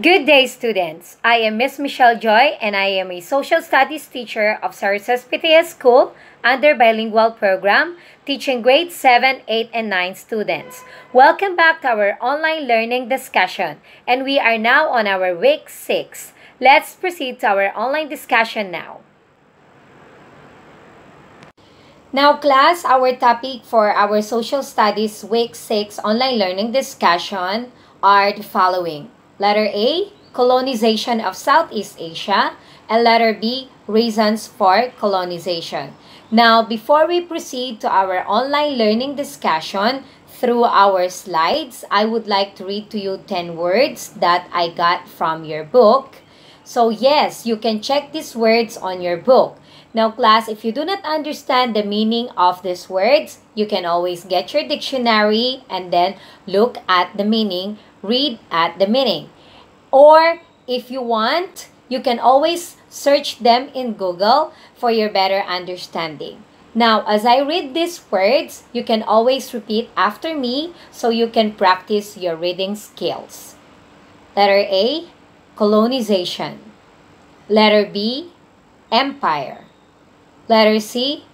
Good day, students. I am Miss Michelle Joy, and I am a social studies teacher of Sarasas PTS School under bilingual program, teaching grades 7, 8, and 9 students. Welcome back to our online learning discussion, and we are now on our week 6. Let's proceed to our online discussion now. Now, class, our topic for our social studies week 6 online learning discussion are the following. Letter A, colonization of Southeast Asia, and letter B, reasons for colonization. Now, before we proceed to our online learning discussion through our slides, I would like to read to you 10 words that I got from your book. So yes, you can check these words on your book. Now, class, if you do not understand the meaning of these words, you can always get your dictionary and then look at the meaning, read at the meaning. Or if you want, you can always search them in Google for your better understanding. Now, as I read these words, you can always repeat after me so you can practice your reading skills. Letter A, colonization. Letter B, empire. Letter C,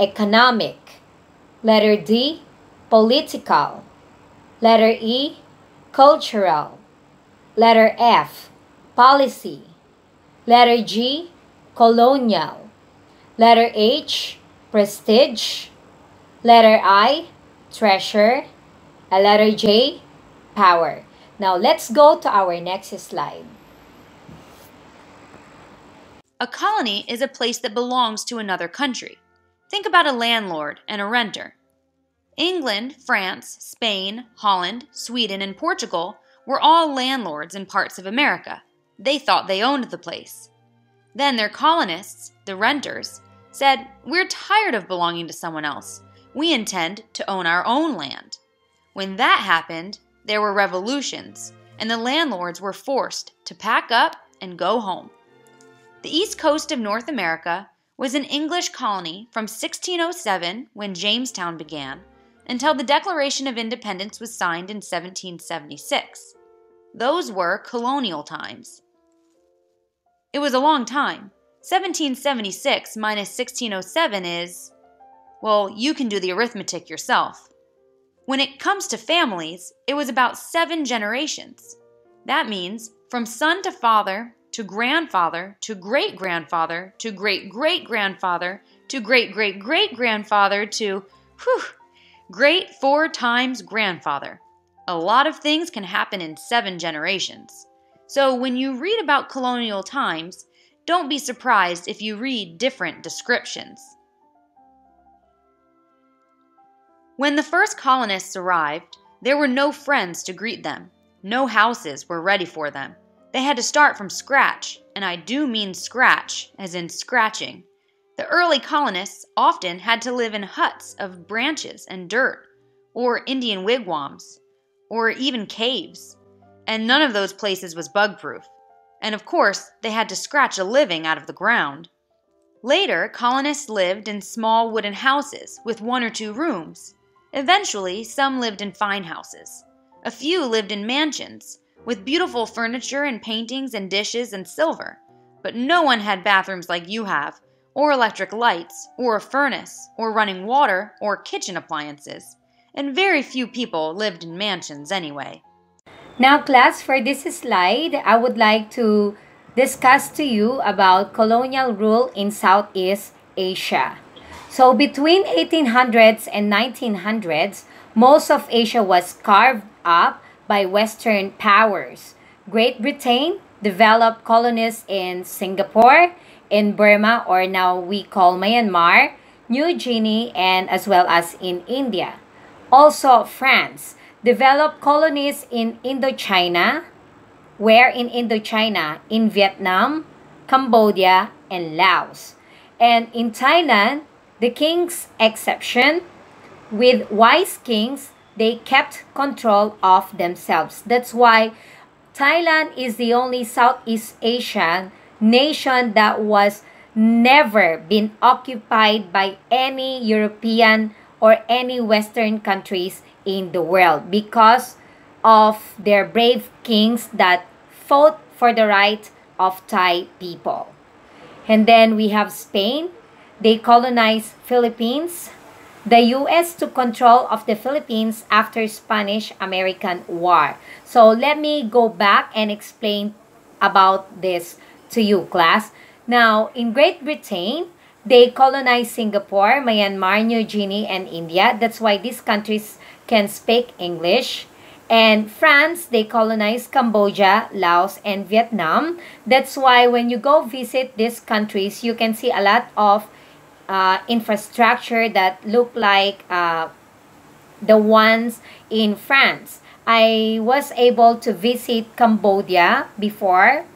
economic. Letter D, political. Letter E, cultural. Letter F, policy. Letter G, colonial. Letter H, prestige. Letter I, treasure. And letter J, power. Now let's go to our next slide. A colony is a place that belongs to another country. Think about a landlord and a renter. England, France, Spain, Holland, Sweden, and Portugal were all landlords in parts of America. They thought they owned the place. Then their colonists, the renters, said, "We're tired of belonging to someone else. We intend to own our own land." When that happened, there were revolutions, and the landlords were forced to pack up and go home. The east coast of North America was an English colony from 1607, when Jamestown began, until the Declaration of Independence was signed in 1776. Those were colonial times. It was a long time. 1776 minus 1607 is, well, you can do the arithmetic yourself. When it comes to families, it was about 7 generations. That means from son to father, to grandfather, to great-grandfather, to great-great-grandfather, to great-great-great-grandfather, to, great 4 times grandfather. A lot of things can happen in 7 generations. So when you read about colonial times, don't be surprised if you read different descriptions. When the first colonists arrived, there were no friends to greet them. No houses were ready for them. They had to start from scratch, and I do mean scratch, as in scratching. The early colonists often had to live in huts of branches and dirt, or Indian wigwams, or even caves, and none of those places was bug-proof. And of course, they had to scratch a living out of the ground. Later, colonists lived in small wooden houses with 1 or 2 rooms. Eventually, some lived in fine houses. A few lived in mansions, with beautiful furniture and paintings and dishes and silver. But no one had bathrooms like you have, or electric lights, or a furnace, or running water, or kitchen appliances. And very few people lived in mansions anyway. Now, class, for this slide, I would like to discuss to you about colonial rule in Southeast Asia. So, between 1800s and 1900s, most of Asia was carved up by Western powers. Great Britain developed colonies in Singapore, in Burma, or now we call Myanmar, New Guinea, and as well as in India. Also, France developed colonies in Indochina, where in Indochina, in Vietnam, Cambodia, and Laos. And in Thailand, the king's exception, with wise kings, they kept control of themselves. That's why Thailand is the only Southeast Asian nation that was never been occupied by any European or any Western countries in the world because of their brave kings that fought for the right of Thai people. And then we have Spain. They colonized Philippines. The U.S. took control of the Philippines after Spanish-American War. So let me go back and explain about this to you, class. Now, in Great Britain, they colonized Singapore, Myanmar, New Guinea, and India. That's why these countries can speak English. And France, they colonized Cambodia, Laos, and Vietnam. That's why when you go visit these countries, you can see a lot of infrastructure that look like the ones in France. I was able to visit Cambodia before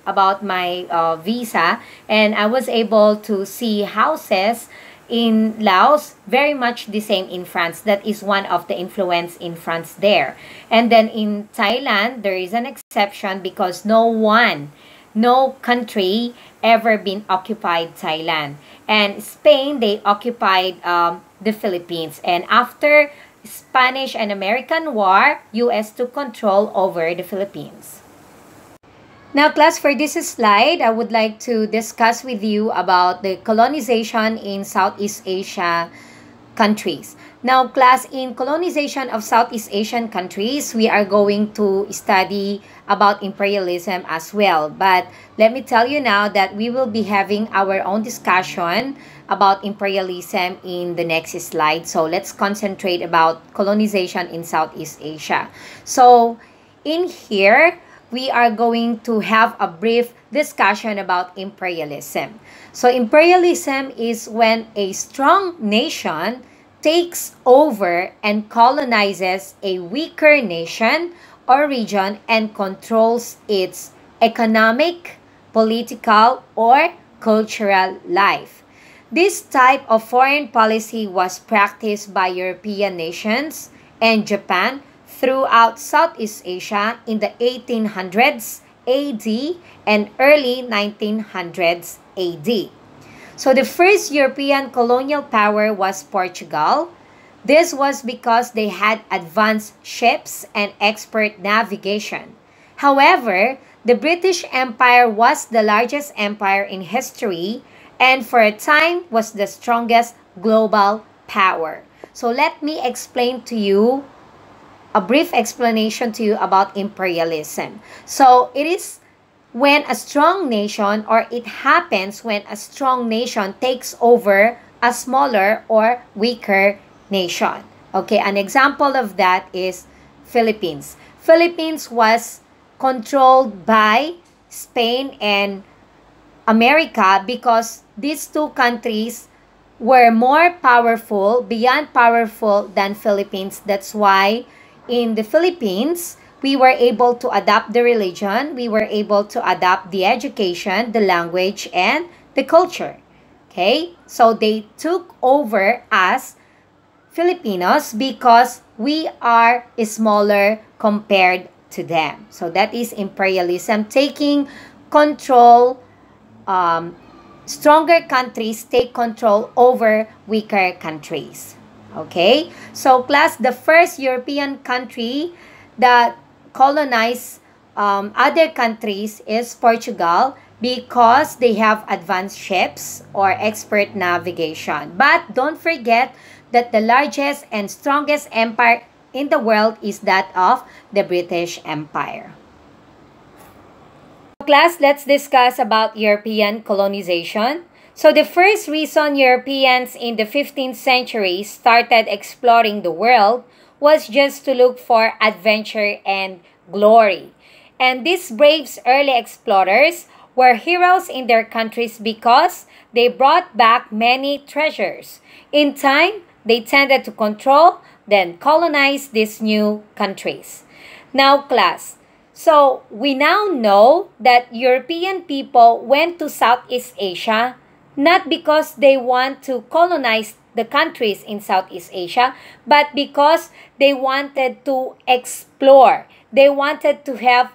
about my visa, and I was able to see houses in Laos very much the same in France. That is one of the influence in France there. And then in Thailand, there is an exception because no country ever been occupied Thailand. And Spain, they occupied the Philippines. And after Spanish and American War, U.S. took control over the Philippines. Now, class, for this slide, I would like to discuss with you about the colonization in Southeast Asia countries. Now, class, in colonization of Southeast Asian countries, we are going to study about imperialism as well. But let me tell you now that we will be having our own discussion about imperialism in the next slide. So let's concentrate about colonization in Southeast Asia. So in here, we are going to have a brief discussion about imperialism. So imperialism is when a strong nation takes over and colonizes a weaker nation or region and controls its economic, political, or cultural life. This type of foreign policy was practiced by European nations and Japan throughout Southeast Asia in the 1800s AD and early 1900s AD. So the first European colonial power was Portugal. This was because they had advanced ships and expert navigation. However, the British Empire was the largest empire in history and for a time was the strongest global power. So let me explain to you a brief explanation to you about imperialism. So it is when a strong nation, or it happens when a strong nation takes over a smaller or weaker nation. Okay, an example of that is Philippines. Philippines was controlled by Spain and America because these two countries were more powerful, beyond powerful than Philippines. That's why in the Philippines, we were able to adapt the religion, we were able to adapt the education, the language, and the culture. Okay? So they took over as Filipinos because we are smaller compared to them. So that is imperialism, taking control. Stronger countries take control over weaker countries. Okay, so class, the first European country that colonized other countries is Portugal because they have advanced ships or expert navigation. But don't forget that the largest and strongest empire in the world is that of the British Empire. Class, let's discuss about European colonization. So the first reason Europeans in the 15th century started exploring the world was just to look for adventure and glory. And these brave early explorers were heroes in their countries because they brought back many treasures. In time, they tended to control, then colonize these new countries. Now, class, so we now know that European people went to Southeast Asia not because they want to colonize the countries in Southeast Asia, but because they wanted to explore. They wanted to have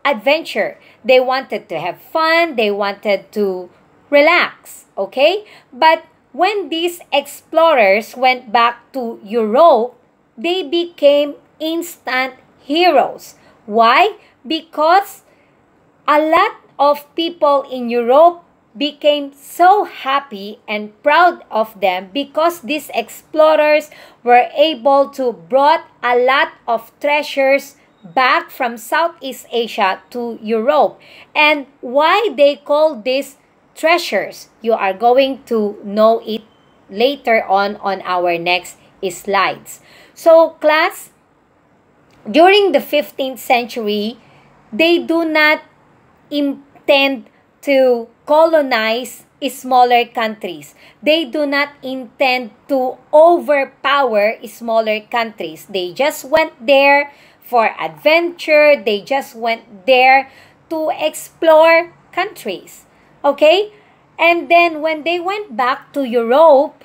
adventure. They wanted to have fun. They wanted to relax. Okay? But when these explorers went back to Europe, they became instant heroes. Why? Because a lot of people in Europe became so happy and proud of them because these explorers were able to brought a lot of treasures back from Southeast Asia to Europe. And why they call these treasures, you are going to know it later on our next slides. So class, during the 15th century, they do not intend to colonize smaller countries. They do not intend to overpower smaller countries. They just went there for adventure. They just went there to explore countries. Okay? And then when they went back to Europe,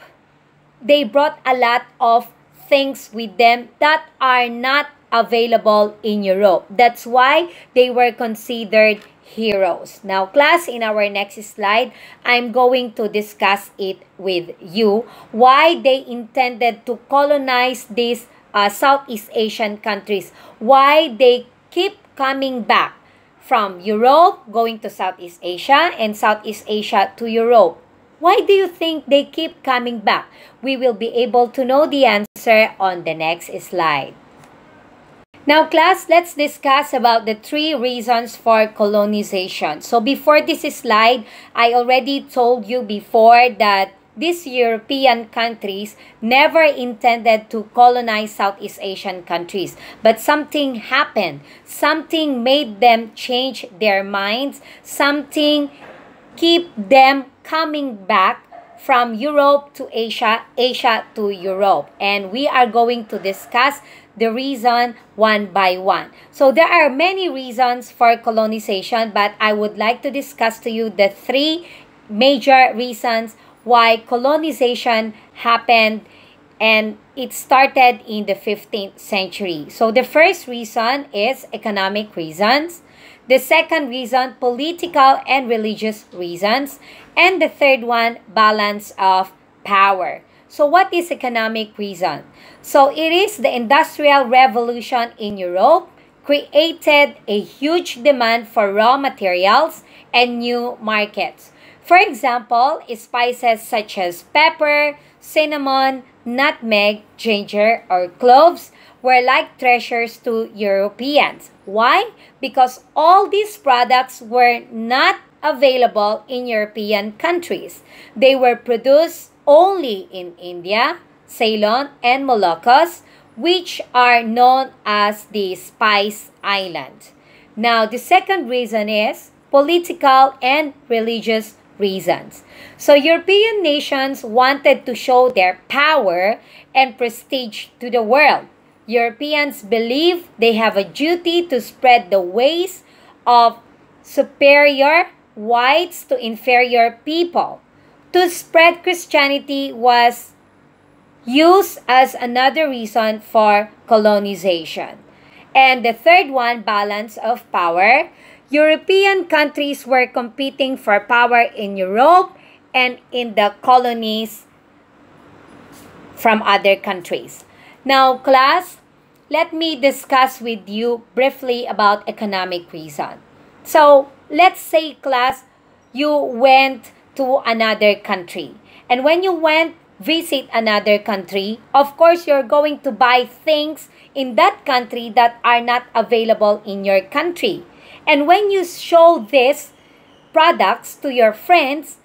they brought a lot of things with them that are not available in Europe. That's why they were considered heroes. Now, class, in our next slide, I'm going to discuss it with you, why they intended to colonize these Southeast Asian countries, why they keep coming back from Europe, going to Southeast Asia, and Southeast Asia to Europe. Why do you think they keep coming back? We will be able to know the answer on the next slide. Now, class, let's discuss about the 3 reasons for colonization. So before this slide, I already told you before that these European countries never intended to colonize Southeast Asian countries. But something happened. Something made them change their minds. Something keep them coming back from Europe to Asia, Asia to Europe. And we are going to discuss the reason one by one. So there are many reasons for colonization, but I would like to discuss to you the 3 major reasons why colonization happened, and it started in the 15th century. So the first reason is economic reasons. The second reason, political and religious reasons. And the third one, balance of power. So what is economic reason? So it is the Industrial Revolution in Europe created a huge demand for raw materials and new markets. For example, spices such as pepper, cinnamon, nutmeg, ginger, or cloves were like treasures to Europeans. Why? Because all these products were not available in European countries. They were produced only in India, Ceylon, and Moluccas, which are known as the Spice Islands. Now, the second reason is political and religious reasons. So, European nations wanted to show their power and prestige to the world. Europeans believe they have a duty to spread the ways of superior whites to inferior people. To spread Christianity was used as another reason for colonization. And the third one, balance of power. European countries were competing for power in Europe and in the colonies from other countries. Now, class, let me discuss with you briefly about economic reason. So, let's say, class, you went to another country. And when you went visit another country, of course, you're going to buy things in that country that are not available in your country. And when you show these products to your friends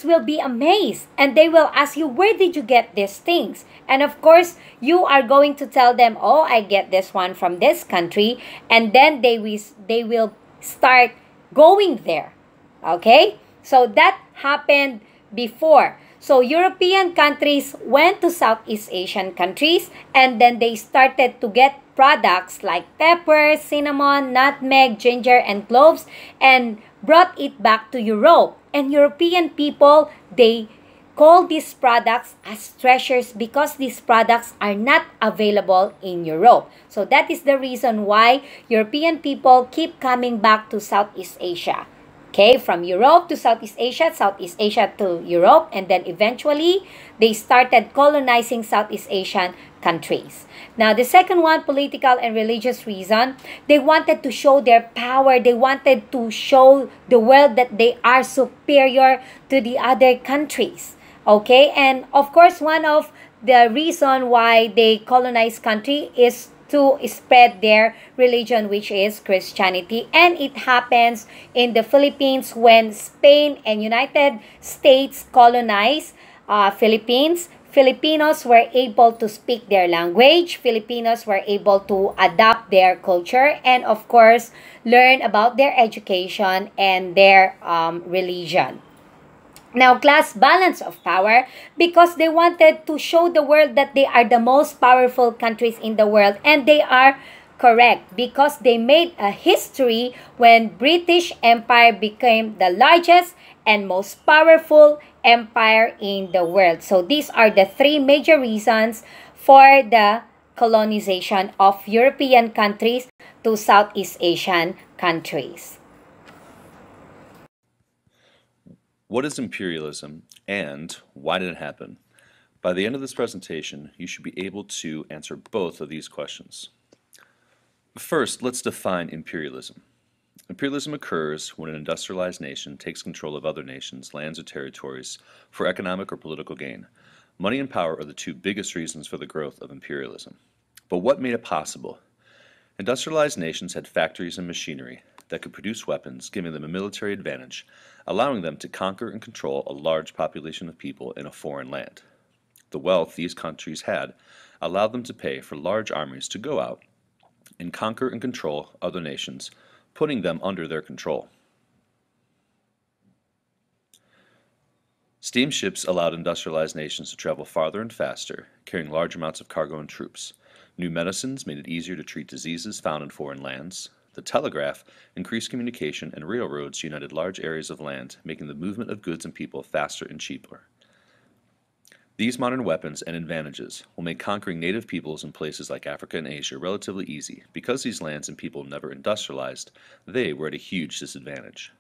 will be amazed and they will ask you, where did you get these things? And of course, you are going to tell them, oh, I get this one from this country. And then they will start going there. Okay? So that happened before. So European countries went to Southeast Asian countries and then they started to get products like pepper, cinnamon, nutmeg, ginger, and cloves and brought it back to Europe. And European people, they call these products as treasures because these products are not available in Europe. So that is the reason why European people keep coming back to Southeast Asia. Okay, from Europe to Southeast Asia to Europe, and then eventually they started colonizing Southeast Asian countries. Now, the second one, political and religious reason, they wanted to show their power. They wanted to show the world that they are superior to the other countries. Okay, and of course, one of the reason why they colonize country is to spread their religion, which is Christianity. And it happens in the Philippines when Spain and United States colonized Philippines. Filipinos were able to speak their language. Filipinos were able to adapt their culture and, of course, learn about their education and their religion. Now, class balance of power, because they wanted to show the world that they are the most powerful countries in the world, and they are correct because they made a history when British Empire became the largest and most powerful empire in the world. So these are the three major reasons for the colonization of European countries to Southeast Asian countries. What is imperialism and why did it happen? By the end of this presentation, you should be able to answer both of these questions. First, let's define imperialism. Imperialism occurs when an industrialized nation takes control of other nations, lands, or territories for economic or political gain. Money and power are the two biggest reasons for the growth of imperialism. But what made it possible? Industrialized nations had factories and machinery that could produce weapons, giving them a military advantage, allowing them to conquer and control a large population of people in a foreign land. The wealth these countries had allowed them to pay for large armies to go out and conquer and control other nations, putting them under their control. Steamships allowed industrialized nations to travel farther and faster, carrying large amounts of cargo and troops. New medicines made it easier to treat diseases found in foreign lands. The telegraph increased communication, and railroads united large areas of land, making the movement of goods and people faster and cheaper. These modern weapons and advantages will make conquering native peoples in places like Africa and Asia relatively easy. Because these lands and people never industrialized, they were at a huge disadvantage.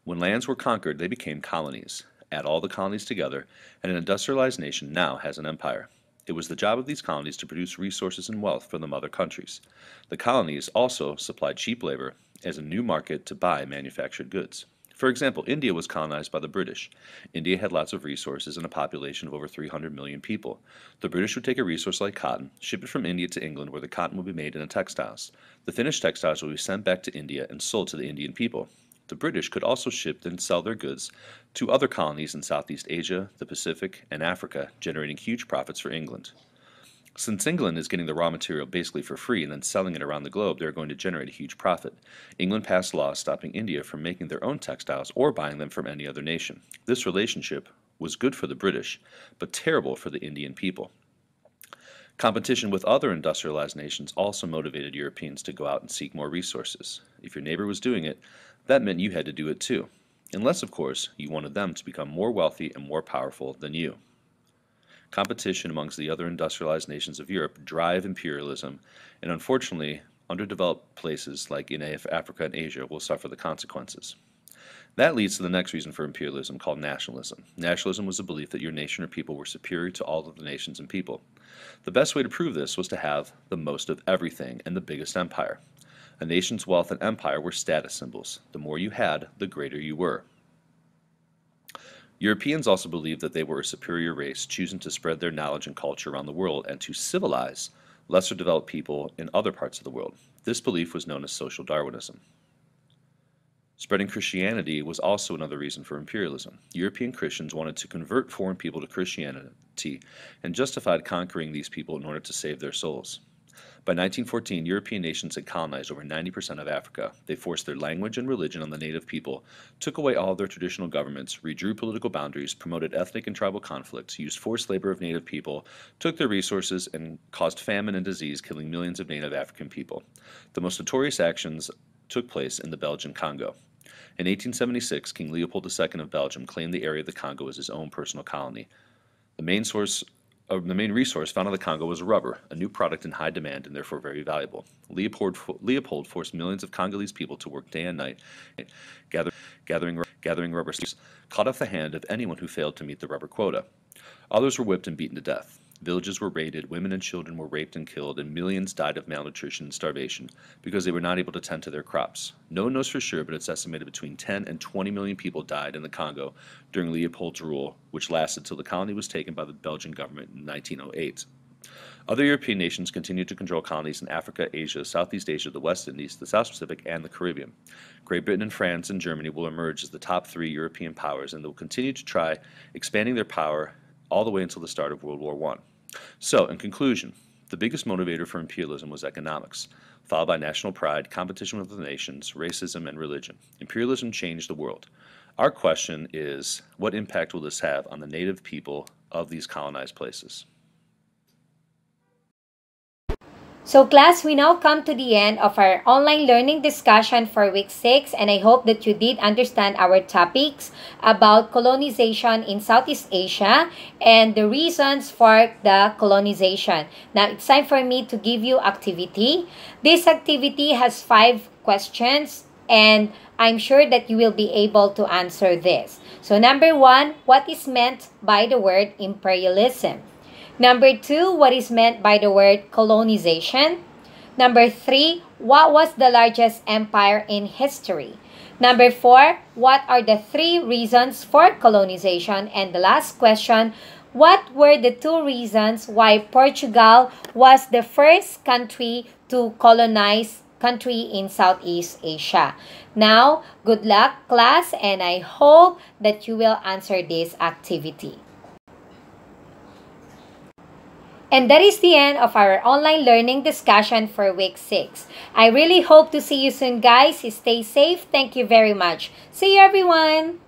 When lands were conquered, they became colonies. Add all the colonies together, and an industrialized nation now has an empire. It was the job of these colonies to produce resources and wealth for the mother countries. The colonies also supplied cheap labor as a new market to buy manufactured goods. For example, India was colonized by the British. India had lots of resources and a population of over 300 million people. The British would take a resource like cotton, ship it from India to England, where the cotton would be made into textiles. The finished textiles would be sent back to India and sold to the Indian people. The British could also ship and sell their goods to other colonies in Southeast Asia, the Pacific, and Africa, generating huge profits for England. Since England is getting the raw material basically for free and then selling it around the globe, they're going to generate a huge profit. England passed laws stopping India from making their own textiles or buying them from any other nation. This relationship was good for the British, but terrible for the Indian people. Competition with other industrialized nations also motivated Europeans to go out and seek more resources. If your neighbor was doing it, that meant you had to do it too. Unless, of course, you wanted them to become more wealthy and more powerful than you. Competition amongst the other industrialized nations of Europe drive imperialism, and unfortunately, underdeveloped places like in Africa and Asia will suffer the consequences. That leads to the next reason for imperialism, called nationalism. Nationalism was the belief that your nation or people were superior to all of the nations and people. The best way to prove this was to have the most of everything and the biggest empire. A nation's wealth and empire were status symbols. The more you had, the greater you were. Europeans also believed that they were a superior race, choosing to spread their knowledge and culture around the world and to civilize lesser developed people in other parts of the world. This belief was known as social Darwinism. Spreading Christianity was also another reason for imperialism. European Christians wanted to convert foreign people to Christianity and justified conquering these people in order to save their souls. By 1914, European nations had colonized over 90% of Africa. They forced their language and religion on the native people, took away all of their traditional governments, redrew political boundaries, promoted ethnic and tribal conflicts, used forced labor of native people, took their resources, and caused famine and disease, killing millions of native African people. The most notorious actions took place in the Belgian Congo. In 1876, King Leopold II of Belgium claimed the area of the Congo as his own personal colony. The main source The main resource found in the Congo was rubber, a new product in high demand and therefore very valuable. Leopold forced millions of Congolese people to work day and night, gathering rubber stamps, cut off the hand of anyone who failed to meet the rubber quota. Others were whipped and beaten to death. Villages were raided, women and children were raped and killed, and millions died of malnutrition and starvation because they were not able to tend to their crops. No one knows for sure, but it's estimated between 10 and 20 million people died in the Congo during Leopold's rule, which lasted till the colony was taken by the Belgian government in 1908. Other European nations continued to control colonies in Africa, Asia, Southeast Asia, the West Indies, the South Pacific, and the Caribbean. Great Britain and France and Germany will emerge as the top 3 European powers, and they will continue to try expanding their power all the way until the start of World War I. So, in conclusion, the biggest motivator for imperialism was economics, followed by national pride, competition with the nations, racism, and religion. Imperialism changed the world. Our question is, what impact will this have on the native people of these colonized places? So class, we now come to the end of our online learning discussion for week 6, and I hope that you did understand our topics about colonization in Southeast Asia and the reasons for the colonization. Now it's time for me to give you activity. This activity has 5 questions and I'm sure that you will be able to answer this. So number 1, what is meant by the word imperialism? Number 2, what is meant by the word colonization? Number 3, what was the largest empire in history? Number 4, what are the 3 reasons for colonization? And the last question, what were the 2 reasons why Portugal was the first country to colonize country in Southeast Asia? Now, good luck class, and I hope that you will answer this activity. And that is the end of our online learning discussion for week 6. I really hope to see you soon, guys. Stay safe. Thank you very much. See you, everyone.